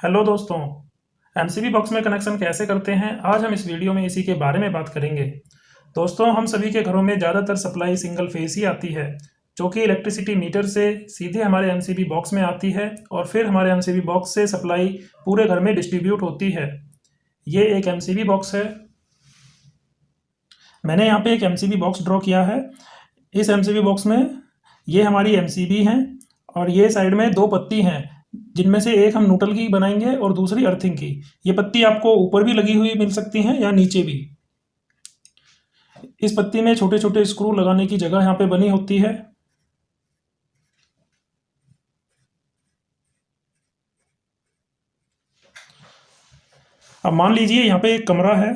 Hello दोस्तों, MCB box में connection कैसे करते हैं आज हम इस वीडियो में इसी के बारे में बात करेंगे। दोस्तों, हम सभी के घरों में ज़्यादातर सप्लाई सिंगल फेस ही आती है, जो कि इलेक्ट्रिसिटी मीटर से सीधे हमारे एमसीबी बॉक्स में आती है और फिर हमारे एमसीबी बॉक्स से सप्लाई पूरे घर में डिस्ट्रीब्यूट होती है। ये एक एमसीबी बॉक्स है। मैंने यहाँ पे एक एमसीबी बॉक्स ड्रॉ किया है। इस एमसीबी बॉक्स में ये हमारी एमसीबी हैं और ये साइड में दो पत्ती हैं, जिनमें से एक हम न्यूट्रल की बनाएंगे और दूसरी अर्थिंग की। ये पत्ती आपको ऊपर भी लगी हुई मिल सकती हैं या नीचे भी। इस पत्ती में छोटे छोटे स्क्रू लगाने की जगह यहाँ पे बनी होती है। अब मान लीजिए यहाँ पे एक कमरा है,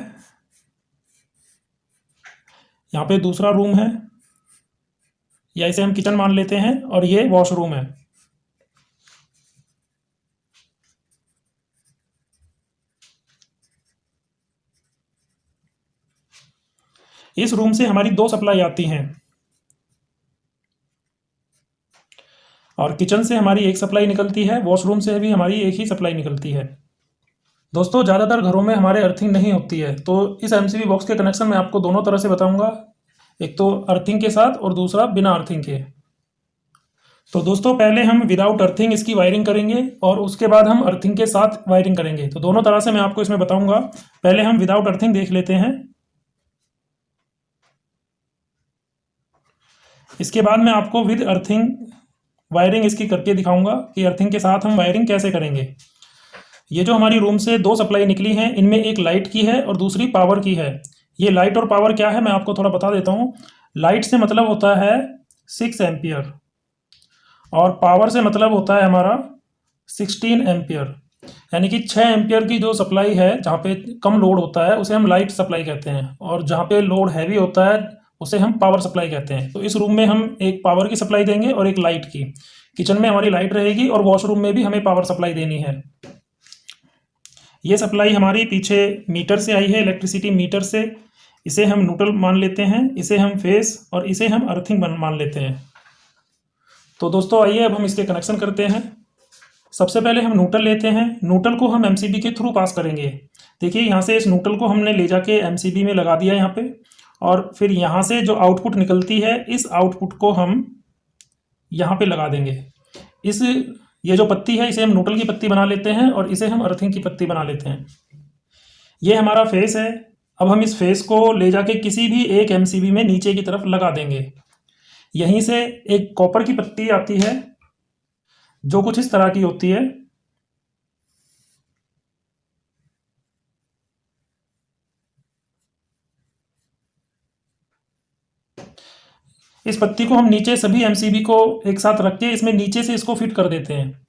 यहाँ पे दूसरा रूम है, या इसे हम किचन मान लेते हैं, और ये वॉशरूम है। इस रूम से हमारी दो सप्लाई आती हैं और किचन से हमारी एक सप्लाई निकलती है। वॉशरूम से भी हमारी एक ही सप्लाई निकलती है। दोस्तों, ज़्यादातर घरों में हमारे अर्थिंग नहीं होती है, तो इस एमसीबी बॉक्स के कनेक्शन मैं आपको दोनों तरह से बताऊंगा, एक तो अर्थिंग के साथ और दूसरा बिना अर्थिंग के। तो दोस्तों, पहले हम विदाउट अर्थिंग इसकी वायरिंग करेंगे और उसके बाद हम अर्थिंग के साथ वायरिंग करेंगे। तो दोनों तरह से मैं आपको इसमें बताऊंगा। पहले हम विदाउट अर्थिंग देख लेते हैं, इसके बाद मैं आपको विद अर्थिंग वायरिंग इसकी करके दिखाऊंगा कि अर्थिंग के साथ हम वायरिंग कैसे करेंगे। ये जो हमारी रूम से दो सप्लाई निकली हैं, इनमें एक लाइट की है और दूसरी पावर की है। ये लाइट और पावर क्या है मैं आपको थोड़ा बता देता हूँ। लाइट से मतलब होता है 6 एम्पियर और पावर से मतलब होता है हमारा 16 एम्पियर। यानी कि 6 एम्पियर की जो सप्लाई है, जहाँ पे कम लोड होता है उसे हम लाइट सप्लाई कहते हैं, और जहाँ पे लोड हैवी होता है उसे हम पावर सप्लाई कहते हैं। तो इस रूम में हम एक पावर की सप्लाई देंगे और एक लाइट की। किचन में हमारी लाइट रहेगी और वॉशरूम में भी हमें पावर सप्लाई देनी है। ये सप्लाई हमारी पीछे मीटर से आई है, इलेक्ट्रिसिटी मीटर से। इसे हम न्यूट्रल मान लेते हैं, इसे हम फेस और इसे हम अर्थिंग मान लेते हैं। तो दोस्तों, आइए अब हम इसके कनेक्शन करते हैं। सबसे पहले हम न्यूट्रल लेते हैं। न्यूट्रल को हम एमसीबी के थ्रू पास करेंगे। देखिए, यहाँ से इस न्यूट्रल को हमने ले जाके एमसीबी में लगा दिया यहाँ पे, और फिर यहाँ से जो आउटपुट निकलती है, इस आउटपुट को हम यहाँ पे लगा देंगे। ये जो पत्ती है इसे हम न्यूट्रल की पत्ती बना लेते हैं और इसे हम अर्थिंग की पत्ती बना लेते हैं। ये हमारा फेस है। अब हम इस फेस को ले जाके किसी भी एक एमसीबी में नीचे की तरफ लगा देंगे। यहीं से एक कॉपर की पत्ती आती है जो कुछ इस तरह की होती है। इस पत्ती को हम नीचे सभी एमसीबी को एक साथ रख के इसमें नीचे से इसको फिट कर देते हैं।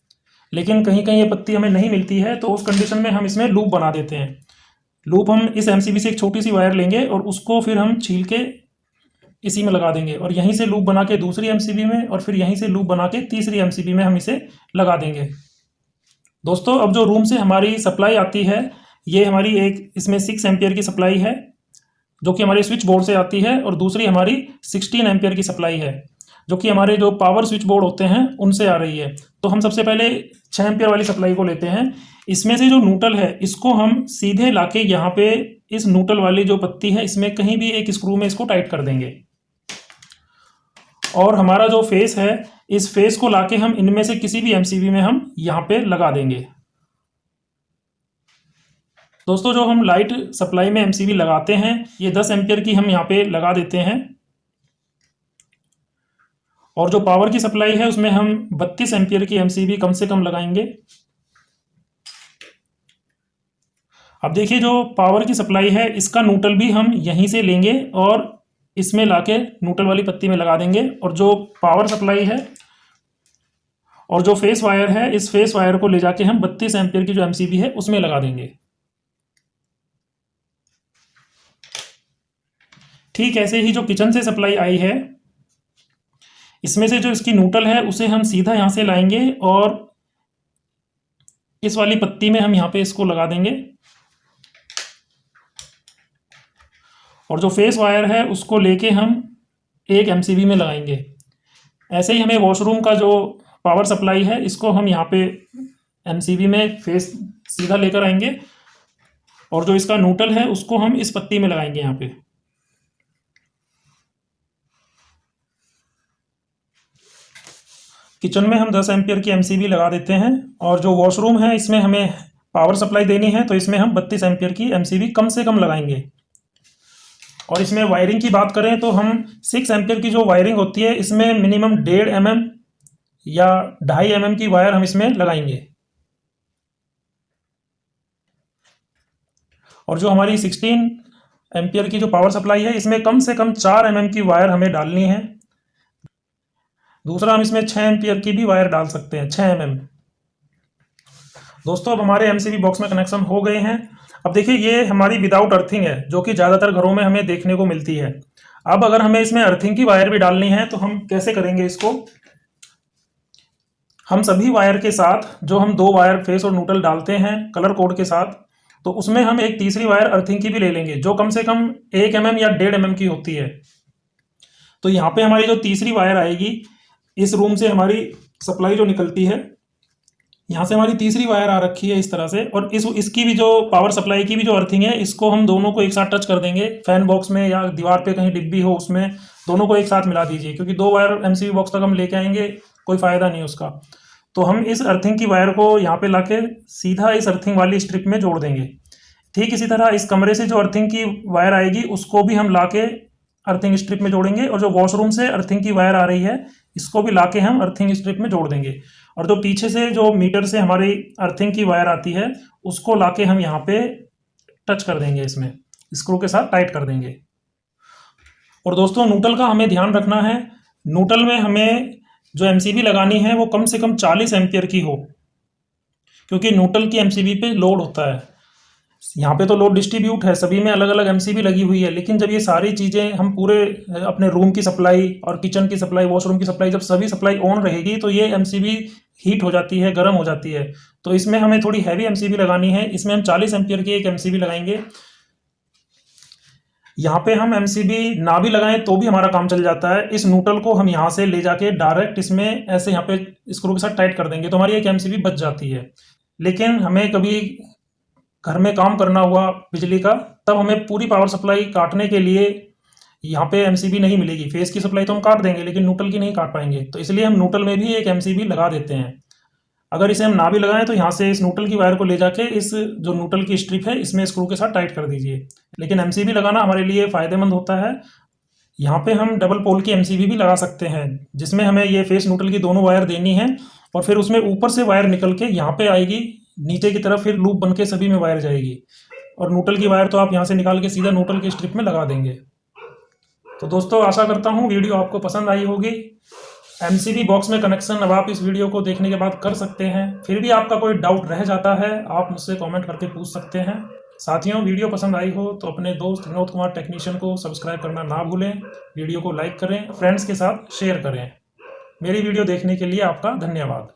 लेकिन कहीं कहीं ये पत्ती हमें नहीं मिलती है, तो उस कंडीशन में हम इसमें लूप बना देते हैं। लूप हम इस एमसीबी से एक छोटी सी वायर लेंगे और उसको फिर हम छील के इसी में लगा देंगे, और यहीं से लूप बना के दूसरी एमसीबी में, और फिर यहीं से लूप बना के तीसरी एमसीबी में हम इसे लगा देंगे। दोस्तों, अब जो रूम से हमारी सप्लाई आती है, ये हमारी एक इसमें 6 एम्पियर की सप्लाई है जो कि हमारे स्विच बोर्ड से आती है, और दूसरी हमारी 16 एम्पियर की सप्लाई है जो कि हमारे जो पावर स्विच बोर्ड होते हैं उनसे आ रही है। तो हम सबसे पहले 6 एम्पियर वाली सप्लाई को लेते हैं। इसमें से जो न्यूट्रल है इसको हम सीधे लाके यहाँ पे इस न्यूट्रल वाली जो पत्ती है इसमें कहीं भी एक स्क्रू में इसको टाइट कर देंगे, और हमारा जो फेस है, इस फेस को लाके हम इनमें से किसी भी एमसीबी में हम यहाँ पे लगा देंगे। दोस्तों, जो हम लाइट सप्लाई में एमसीबी लगाते हैं, ये 10 एम्पियर की हम यहाँ पे लगा देते हैं, और जो पावर की सप्लाई है उसमें हम 32 एम्पियर की एमसीबी कम से कम लगाएंगे। अब देखिए, जो पावर की सप्लाई है इसका न्यूट्रल भी हम यहीं से लेंगे और इसमें लाके न्यूट्रल वाली पत्ती में लगा देंगे, और जो पावर सप्लाई है और जो फेस वायर है, इस फेस वायर को ले जाके हम 32 एम्पियर की जो एमसीबी है उसमें लगा देंगे। ठीक ऐसे ही जो किचन से सप्लाई आई है, इसमें से जो इसकी न्यूट्रल है उसे हम सीधा यहाँ से लाएंगे और इस वाली पत्ती में हम यहाँ पे इसको लगा देंगे, और जो फेस वायर है उसको लेके हम एक एमसीबी में लगाएंगे। ऐसे ही हमें वॉशरूम का जो पावर सप्लाई है इसको हम यहाँ पे एमसीबी में फेस सीधा लेकर आएंगे और जो इसका न्यूट्रल है उसको हम इस पत्ती में लगाएंगे यहाँ पे। किचन में हम 10 एम्पियर की एमसीबी लगा देते हैं और जो वॉशरूम है इसमें हमें पावर सप्लाई देनी है, तो इसमें हम 32 एम्पियर की एमसीबी कम से कम लगाएंगे। और इसमें वायरिंग की बात करें तो हम 6 एम्पियर की जो वायरिंग होती है इसमें मिनिमम 1.5 mm या 2.5 mm की वायर हम इसमें लगाएंगे। और जो हमारी 16 एम्पियर की जो पावर सप्लाई है इसमें कम से कम 4 mm की वायर हमें डालनी है। दूसरा हम इसमें 6 एम्पियर की भी वायर डाल सकते हैं, 6 mm। दोस्तों अब हमारे एमसीबी बॉक्स में कनेक्शन हो गए हैं। अब देखिए ये हमारी विदाउट अर्थिंग है जो कि ज़्यादातर घरों में हमें देखने को मिलती है। अब अगर हमें इसमें अर्थिंग की वायर भी डालनी है तो हम कैसे करेंगे इसको। हम सभी वायर के साथ जो हम 2 वायर फेस और न्यूट्रल डालते हैं कलर कोड के साथ, तो उसमें हम एक तीसरी वायर अर्थिंग की भी ले लेंगे जो कम से कम 1 mm या 1.5 mm की होती है। तो यहाँ पे हमारी जो तीसरी वायर आएगी, इस रूम से हमारी सप्लाई जो निकलती है, यहाँ से हमारी तीसरी वायर आ रखी है इस तरह से, और इसकी भी जो पावर सप्लाई की भी जो अर्थिंग है इसको हम दोनों को एक साथ टच कर देंगे। फैन बॉक्स में या दीवार पे कहीं डिब्बी हो उसमें दोनों को एक साथ मिला दीजिए, क्योंकि 2 वायर एमसीबी बॉक्स तक हम लेके आएंगे कोई फ़ायदा नहीं उसका। तो हम इस अर्थिंग की वायर को यहाँ पे लाके सीधा इस अर्थिंग वाली स्ट्रिप में जोड़ देंगे। ठीक इसी तरह इस कमरे से जो अर्थिंग की वायर आएगी उसको भी हम लाके अर्थिंग स्ट्रिप में जोड़ेंगे, और जो वॉशरूम से अर्थिंग की वायर आ रही है इसको भी लाके हम अर्थिंग स्ट्रिप में जोड़ देंगे। और जो पीछे से जो मीटर से हमारी अर्थिंग की वायर आती है उसको लाके हम यहाँ पे टच कर देंगे, इसमें स्क्रू के साथ टाइट कर देंगे। और दोस्तों न्यूट्रल का हमें ध्यान रखना है, न्यूट्रल में हमें जो एमसीबी लगानी है वो कम से कम 40 एम्पियर की हो, क्योंकि न्यूट्रल की एमसीबी पे लोड होता है। यहाँ पे तो लोड डिस्ट्रीब्यूट है, सभी में अलग अलग एमसीबी लगी हुई है, लेकिन जब ये सारी चीज़ें हम पूरे अपने रूम की सप्लाई और किचन की सप्लाई, वॉशरूम की सप्लाई, जब सभी सप्लाई ऑन रहेगी तो ये एमसीबी हीट हो जाती है, गर्म हो जाती है। तो इसमें हमें थोड़ी हैवी एमसीबी लगानी है। इसमें हम 40 एम्पियर की एक एमसीबी लगाएंगे। यहाँ पे हम एमसीबी ना भी लगाएं तो भी हमारा काम चल जाता है। इस न्यूट्रल को हम यहाँ से ले जाके डायरेक्ट इसमें ऐसे यहाँ पे स्क्रू के साथ टाइट कर देंगे तो हमारी एक एमसीबी बच जाती है। लेकिन हमें कभी घर में काम करना हुआ बिजली का, तब हमें पूरी पावर सप्लाई काटने के लिए यहाँ पे एमसीबी नहीं मिलेगी। फेस की सप्लाई तो हम काट देंगे लेकिन न्यूट्रल की नहीं काट पाएंगे, तो इसलिए हम न्यूट्रल में भी एक एमसीबी लगा देते हैं। अगर इसे हम ना भी लगाएं तो यहाँ से इस न्यूट्रल की वायर को ले जाके इस जो न्यूट्रल की स्ट्रिप है इसमें स्क्रू के साथ टाइट कर दीजिए। लेकिन एमसीबी लगाना हमारे लिए फ़ायदेमंद होता है। यहाँ पे हम डबल पोल की एमसीबी भी लगा सकते हैं, जिसमें हमें ये फेस न्यूट्रल की दोनों वायर देनी है और फिर उसमें ऊपर से वायर निकल के यहाँ पे आएगी नीचे की तरफ, फिर लूप बन के सभी में वायर जाएगी। और न्यूट्रल की वायर तो आप यहाँ से निकाल के सीधा न्यूट्रल की स्ट्रिप में लगा देंगे। तो दोस्तों आशा करता हूँ वीडियो आपको पसंद आई होगी। एमसीबी बॉक्स में कनेक्शन अब आप इस वीडियो को देखने के बाद कर सकते हैं। फिर भी आपका कोई डाउट रह जाता है आप मुझसे कमेंट करके पूछ सकते हैं। साथियों वीडियो पसंद आई हो तो अपने दोस्त विनोद कुमार टेक्नीशियन को सब्सक्राइब करना ना भूलें, वीडियो को लाइक करें, फ्रेंड्स के साथ शेयर करें। मेरी वीडियो देखने के लिए आपका धन्यवाद।